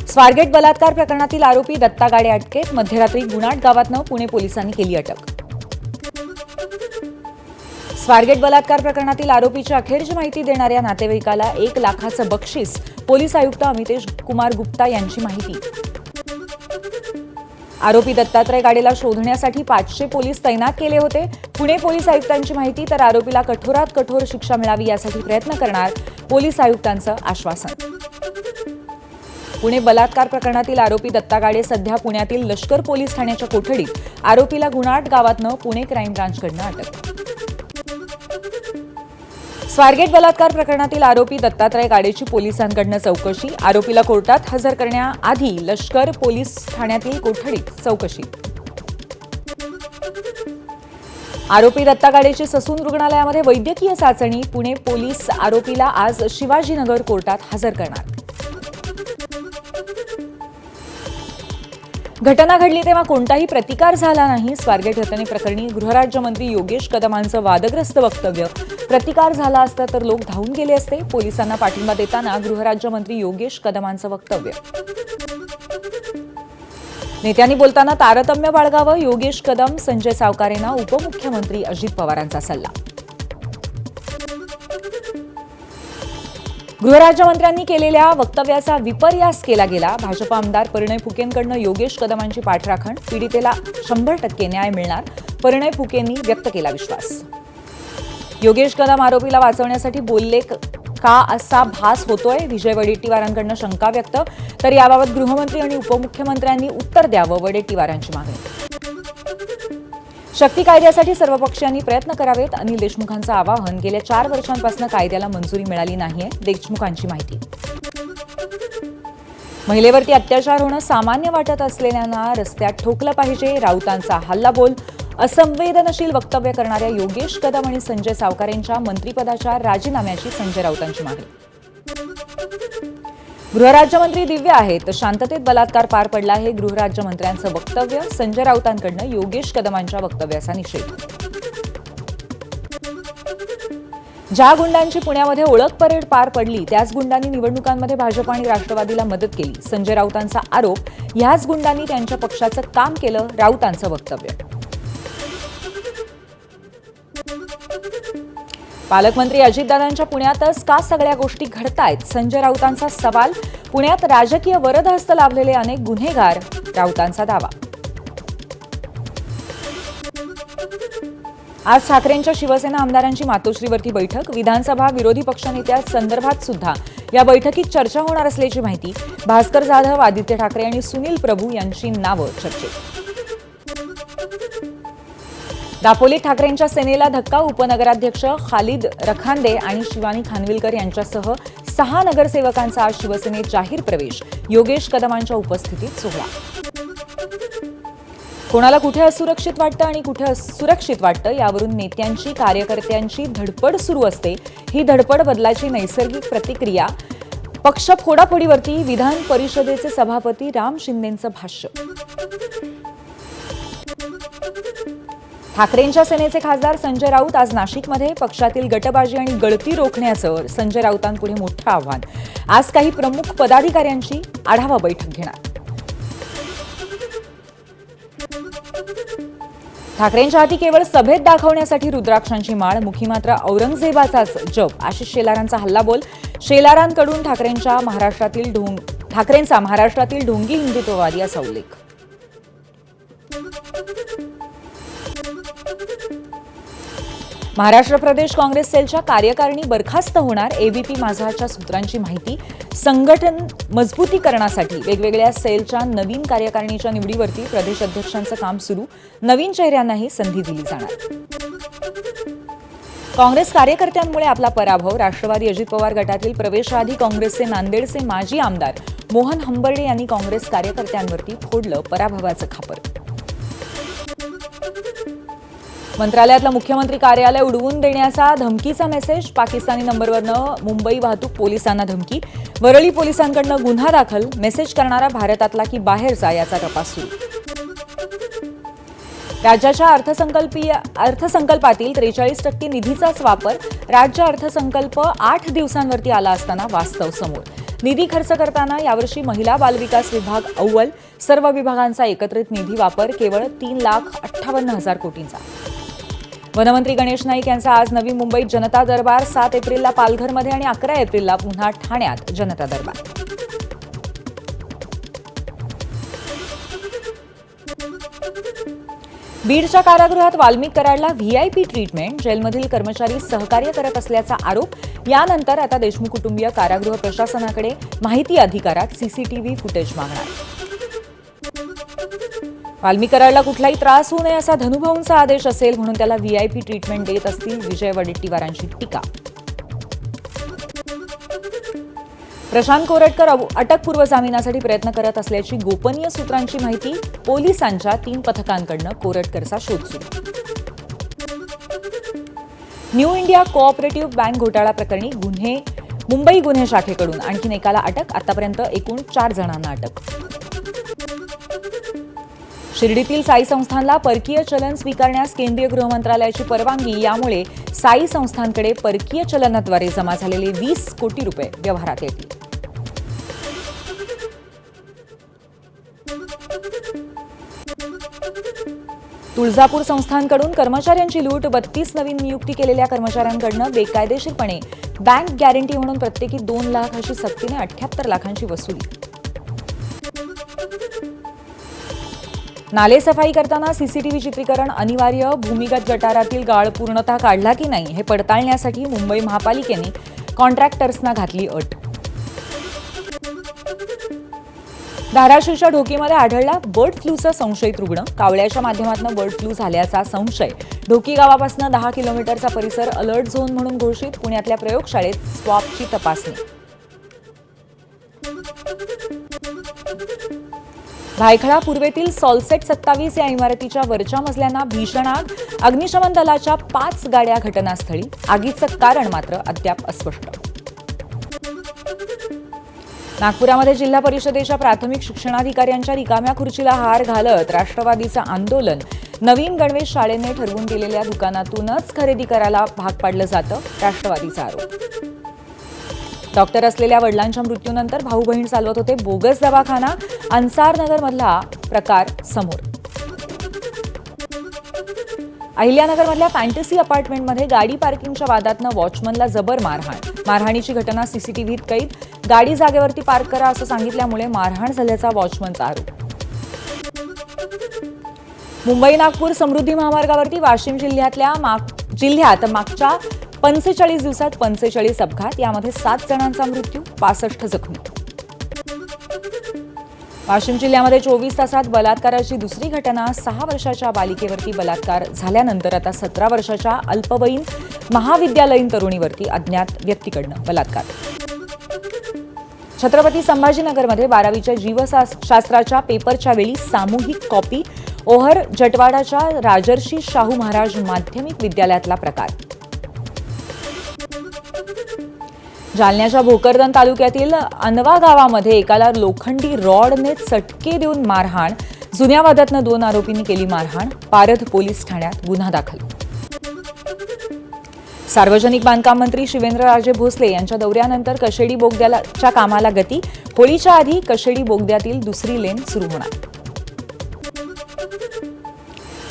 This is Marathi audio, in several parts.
स्वारगेट बलात्कार प्रकरणातील आरोपी दत्ता गाडे अटकेत. मध्यरात्री गुणाट गावातनं पुणे पोलिसांनी केली अटक. स्वारगेट बलात्कार प्रकरणातील आरोपीची अखेरची माहिती देणाऱ्या नातेवाईकाला 1 लाखाचं बक्षीस. पोलीस आयुक्त अमितेश कुमार गुप्ता यांची माहिती. आरोपी दत्तात्रय गाडेला शोधण्यासाठी 500 पोलीस तैनात केले होते. पुणे पोलीस आयुक्तांची माहिती. तर आरोपीला कठोरात कठोर शिक्षा मिळावी यासाठी प्रयत्न करणार, पोलीस आयुक्तांचं आश्वासन. पुणे बलात्कार प्रकरणातील आरोपी दत्ता गाडे सध्या पुण्यातील लष्कर पोलीस ठाण्याच्या कोठडीत. आरोपीला गुणाट गावातनं पुणे क्राईम ब्रांचकडनं अटक. स्वारगेट बलात्कार प्रकरणातील आरोपी दत्तात्रय गाडेची पोलिसांकडनं चौकशी. आरोपीला कोर्टात हजर करण्याआधी लष्कर पोलीस ठाण्यातील कोठडीत चौकशी. आरोपी दत्ता गाडेची ससून रुग्णालयामध्ये वैद्यकीय चाचणी. पुणे पोलीस आरोपीला आज शिवाजीनगर कोर्टात हजर करणार. घटना घडली तेव्हा कोणताही प्रतिकार झाला नाही. स्वारगेट घटनेप्रकरणी गृहराज्यमंत्री योगेश कदमांचं वादग्रस्त वक्तव्य. प्रतिकार झाला असता तर लोक धावून गेले असते. पोलिसांना पाठिंबा देताना गृहराज्यमंत्री योगेश कदमांचं वक्तव्य. नेत्यांनी बोलताना तारतम्य बाळगावं. योगेश कदम, संजय सावकारेंना उपमुख्यमंत्री अजित पवारांचा सल्ला. गृहराज्यमंत्र्यांनी केलेल्या वक्तव्याचा विपर्यास केला गेला. भाजप आमदार परिणय फुकेंकडनं योगेश कदमांची पाठराखण. पीडितेला 100% न्याय मिळणार, परिणय फुकेंनी व्यक्त केला विश्वास. योगेश कदम आरोपीला वाचवण्यासाठी बोलले का असा भास होतोय. विजय वडेट्टीवारांकडनं शंका व्यक्त. तर याबाबत गृहमंत्री आणि उपमुख्यमंत्र्यांनी उत्तर द्यावं, वडेट्टीवारांची मागणी. शक्ती कायद्यासाठी सर्वपक्षीयांनी प्रयत्न करावेत, अनिल देशमुखांचं आवाहन. गेल्या 4 वर्षांपासून कायद्याला मंजुरी मिळाली नाहीये, देशमुखांची माहिती. महिलेवरती अत्याचार होणं सामान्य वाटत असलेल्यांना रस्त्यात ठोकलं पाहिजे, राऊतांचा हल्लाबोल. असंवेदनशील वक्तव्य करणाऱ्या योगेश कदम आणि संजय सावकारेंच्या मंत्रिपदाच्या राजीनाम्याची संजय राऊतांची मागणी. गृहराज्यमंत्री दिव्य आहेत, शांततेत बलात्कार पार पडला आहे, गृहराज्यमंत्र्यांचं वक्तव्य. संजय राऊतांकडनं योगेश कदमांच्या वक्तव्याचा निषेध. ज्या गुंडांची पुण्यामध्ये ओळख परेड पार पडली त्याच गुंडांनी निवडणुकांमध्ये भाजप आणि राष्ट्रवादीला मदत केली. संजय राऊतांचा आरोप. ह्याच गुंडांनी त्यांच्या पक्षाचं काम केलं, राऊतांचं वक्तव्य. पालकमंत्री अजितदादांच्या पुण्यातच का सगळ्या गोष्टी घडतायत, संजय राऊतांचा सवाल. पुण्यात राजकीय वरदहस्त लाभलेले अनेक गुन्हेगार, राऊतांचा दावा. आज ठाकरेंच्या शिवसेना आमदारांची मातोश्रीवरती बैठक. विधानसभा विरोधी पक्षनेत्या संदर्भात सुद्धा या बैठकीत चर्चा होणार असल्याची माहिती. भास्कर जाधव, आदित्य ठाकरे आणि सुनील प्रभू यांची नावं चर्चेत. दापोलीत ठाकरेंच्या सेनेला धक्का. उपनगराध्यक्ष खालिद रखांदे आणि शिवानी खानविलकर यांच्यासह 6 नगरसेवकांचा आज शिवसेनेत जाहीर प्रवेश. योगेश कदमांच्या उपस्थितीत सोहळा. कोणाला कुठे असुरक्षित वाटतं आणि कुठे सुरक्षित वाटतं यावरून नेत्यांची, कार्यकर्त्यांची धडपड सुरू असते. ही धडपड बदलाची नैसर्गिक प्रतिक्रिया. पक्ष फोडाफोडीवरती विधान परिषदेचे सभापती राम शिंदेंचं भाष्य. ठाकरेंच्या सेनेचे खासदार संजय राऊत आज नाशिकमध्ये. पक्षातील गटबाजी आणि गळती रोखण्याचं संजय राऊतांपुढे मोठं आव्हान. आज काही प्रमुख पदाधिकाऱ्यांची आढावा बैठक घेणार. ठाकरेंच्या हाती केवळ सभेत दाखवण्यासाठी रुद्राक्षांची माळ. मुखी मात्र औरंगजेबाचाच जप. आशिष शेलारांचा हल्लाबोल. शेलारांकडून ठाकरेंचा महाराष्ट्रातील ढोंगी हिंदुत्ववादी असा उल्लेख. महाराष्ट्र प्रदेश काँग्रेस सेलच्या कार्यकारिणी बरखास्त होणार. एबीपी माझाच्या सूत्रांची माहिती. संघटन मजबूतीकरणासाठी वेगवेगळ्या सेलच्या नवीन कार्यकारिणीच्या निवडीवरती प्रदेश अध्यक्षांचं काम सुरू. नवीन चेहऱ्यांनाही संधी दिली जाणार. काँग्रेस कार्यकर्त्यांमुळे आपला पराभव. राष्ट्रवादी अजित पवार गटातील प्रवेशाआधी काँग्रेसचे नांदेडचे माजी आमदार मोहन हंबर्डे यांनी काँग्रेस कार्यकर्त्यांवरती फोडलं पराभवाचं खापर. मंत्रालयातलं मुख्यमंत्री कार्यालय उडवून देण्याचा धमकीचा मेसेज. पाकिस्तानी नंबरवरनं मुंबई वाहतूक पोलिसांना धमकी. वरळी पोलिसांकडनं गुन्हा दाखल. मेसेज करणारा भारतातला की बाहेरचा याचा तपास सुरू. राज्याच्या अर्थसंकल्पातील 43% निधीचाच वापर. राज्य अर्थसंकल्प 8 दिवसांवरती आला असताना वास्तव समोर. निधी खर्च करताना यावर्षी महिला बालविकास विभाग अव्वल, सर्व विभागांचा एकत्रित निधी वापर केवळ 3,58,000 कोटींचा. वनमंत्री गणेश नाईक यांचा आज नवी मुंबईत जनता दरबार. 7 एप्रिलला पालघरमध्ये आणि 11 एप्रिलला पुन्हा ठाण्यात जनता दरबार. बीडच्या कारागृहात वाल्मिक कराडला व्हीआयपी ट्रीटमेंट. जेलमधील कर्मचारी सहकार्य करत असल्याचा आरोप. यानंतर आता देशमुख कुटुंबीय कारागृह प्रशासनाकडे माहिती अधिकारात सीसीटीव्ही फुटेज मागणार. वाल्मिक कराडला कुठलाही त्रास होऊ नये असा धनुभाऊंचा आदेश असेल म्हणून त्याला व्हीआयपी ट्रीटमेंट देत असतील विजय वडेट्टीवारांची टीका. प्रशांत कोरटकर अटकपूर्व जामिनासाठी प्रयत्न करत असल्याची गोपनीय सूत्रांची माहिती. पोलिसांच्या 3 पथकांकडून कोरटकरचा शोध सुरू. न्यू इंडिया कोऑपरेटिव्ह बँक घोटाळा प्रकरणी मुंबई गुन्हे शाखेकडून आणखी एकाला अटक. आतापर्यंत एकूण 4 जणांना अटक. शिर्डीतील साई संस्थानला परकीय चलन स्वीकारण्यास केंद्रीय गृह मंत्रालयाची परवानगी. यामुळे साई संस्थानकडे परकीय चलनाद्वारे जमा झालेले 20 कोटी रुपये व्यवहारात येतील. तुळजापूर संस्थानकडून कर्मचाऱ्यांची लूट. 32 नवीन नियुक्ती केलेल्या कर्मचाऱ्यांकडून बेकायदेशीरपणे बँक गॅरंटी म्हणून प्रत्येकी 2 लाख अशी सक्तीने 78 लाखांची वसुली. नाले सफाई करताना सीसीटीव्ही चित्रीकरण अनिवार्य. भूमिगत गटारातील गाळ पूर्णतः काढला की नाही हे पडताळण्यासाठी मुंबई महापालिकेने कॉन्ट्रॅक्टर्सना घातली अट. धाराशिवच्या ढोकीमध्ये आढळला बर्ड फ्लूचा संशयित रुग्ण. कावळ्याच्या माध्यमातून बर्ड फ्लू झाल्याचा संशय. ढोकी गावापासून 10 किलोमीटरचा परिसर अलर्ट झोन म्हणून घोषित. पुण्यातल्या प्रयोगशाळेत स्वॅबची तपासणी. भायखळा पूर्वेतील सॉलसेट 27 या इमारतीच्या वरच्या मजल्यांना भीषण आग. अग्निशमन दलाच्या 5 गाड्या घटनास्थळी. आगीचं कारण मात्र अद्याप अस्पष्ट. नागपुरामध्ये जिल्हा परिषदेच्या प्राथमिक शिक्षणाधिकाऱ्यांच्या रिकाम्या खुर्चीला हार घालत राष्ट्रवादीचं आंदोलन. नवीन गणवेश शाळेने ठरवून दिलेल्या दुकानातूनच खरेदी करायला भाग पाडलं जातं, राष्ट्रवादीचा आरोप. डॉक्टर असलेल्या वडिलांच्या मृत्यूनंतर भाऊ बहीण चालवत होते बोगस दवाखाना. अन्सारनगरमधला प्रकार समोर. अहिल्यानगरमधल्या फॅन्टसी अपार्टमेंटमध्ये गाडी पार्किंगच्या वादातनं वॉचमनला जबर मारहाण. मारहाणीची घटना सीसीटीव्हीत कैद. गाडी जागेवरती पार्क करा असं सांगितल्यामुळे मारहाण झाल्याचा वॉचमनचा आरोप. मुंबई नागपूर समृद्धी महामार्गावरती वाशिम जिल्ह्यात मागच्या 45 दिवसात 45 अपघात. यामध्ये 7 जणांचा मृत्यू, 65 जखमी. वाशिम जिल्ह्यामध्ये 24 तासात बलात्काराची दुसरी घटना. 6 वर्षाच्या बालिकेवरती बलात्कार झाल्यानंतर आता 17 वर्षाच्या अल्पवयीन महाविद्यालयीन तरुणीवरती अज्ञात व्यक्तीकडनं बलात्कार. छत्रपती संभाजीनगरमध्ये 12वीच्या जीवशास्त्राच्या पेपरच्या वेळी सामूहिक कॉपी. ओहर जटवाडाच्या राजर्षी शाहू महाराज माध्यमिक विद्यालयातला प्रकार. जालन्याच्या भोकरदन तालुक्यातील अनवा गावामध्ये एकाला लोखंडी रॉडने चटके देऊन मारहाण. जुन्या वादातनं 2 आरोपींनी केली मारहाण. पारध पोलीस ठाण्यात गुन्हा दाखल. सार्वजनिक बांधकाम मंत्री शिवेंद्रराजे भोसले यांच्या दौऱ्यानंतर कशेडी बोगद्याच्या कामाला गती. होळीच्या आधी कशेडी बोगद्यातील दुसरी लेन सुरू होणार.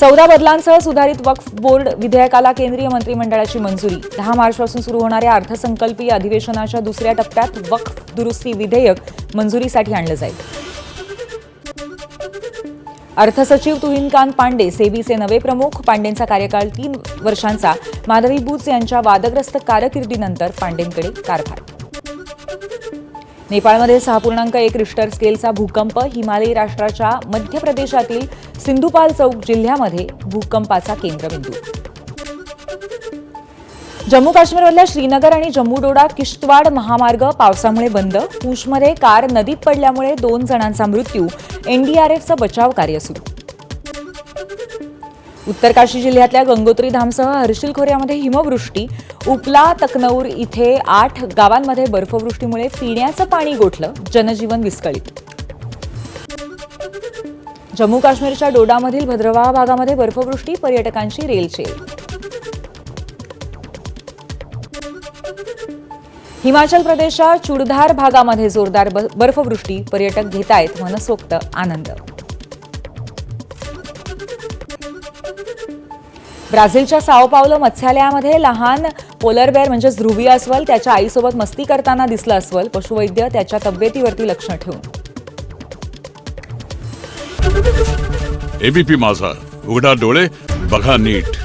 14 बदलांसह सुधारित वक्फ बोर्ड विधेयकाला केंद्रीय मंत्रिमंडळाची मंजुरी. 10 मार्चपासून सुरू होणाऱ्या अर्थसंकल्पीय अधिवेशनाच्या दुसऱ्या टप्प्यात वक्फ दुरुस्ती विधेयक मंजुरीसाठी आणलं जाईल. अर्थसचिव तुहिनकांत पांडे सेबीचे नवे प्रमुख. पांडेंचा कार्यकाळ 3 वर्षांचा. माधवी बुच यांच्या वादग्रस्त कारकिर्दीनंतर पांडेंकडे कारभार. नेपाळमध्ये 6.1 रिश्टर स्केलचा भूकंप. हिमालयी राष्ट्राच्या मध्य प्रदेशातील सिंधुपाल चौक जिल्ह्यामध्ये भूकंपाचा केंद्रबिंदू. जम्मू काश्मीरमधल्या श्रीनगर आणि जम्मू-डोडा किश्तवाड महामार्ग पावसामुळे बंद. पूंछमध्ये कार नदीत पडल्यामुळे 2 जणांचा मृत्यू. एनडीआरएफचं बचाव कार्य सुरू. उत्तरकाशी जिल्ह्यातल्या गंगोत्री धामसह हर्षिल खोऱ्यामध्ये हिमवृष्टी. उपला तकनौर इथे 8 गावांमध्ये बर्फवृष्टीमुळे पिण्याचं पाणी गोठलं. जनजीवन विस्कळीत. जम्मू काश्मीरच्या डोडामधील भद्रवाह भागामध्ये बर्फवृष्टी. पर्यटकांची रेलचेल. हिमाचल प्रदेशच्या चुडधार भागामध्ये जोरदार बर्फवृष्टी, पर्यटक घेतायत मनसोक्त आनंद. ब्राझीलच्या साओ पावलो मत्स्यालयामध्ये लहान पोलर बेअर म्हणजेच ध्रुवीय अस्वल त्याच्या आईसोबत मस्ती करताना दिसलं अस्वल. पशुवैद्य त्याच्या तब्येतीवरती लक्ष ठेवून. एबीपी माझा, उघडा डोळे बघा नीट.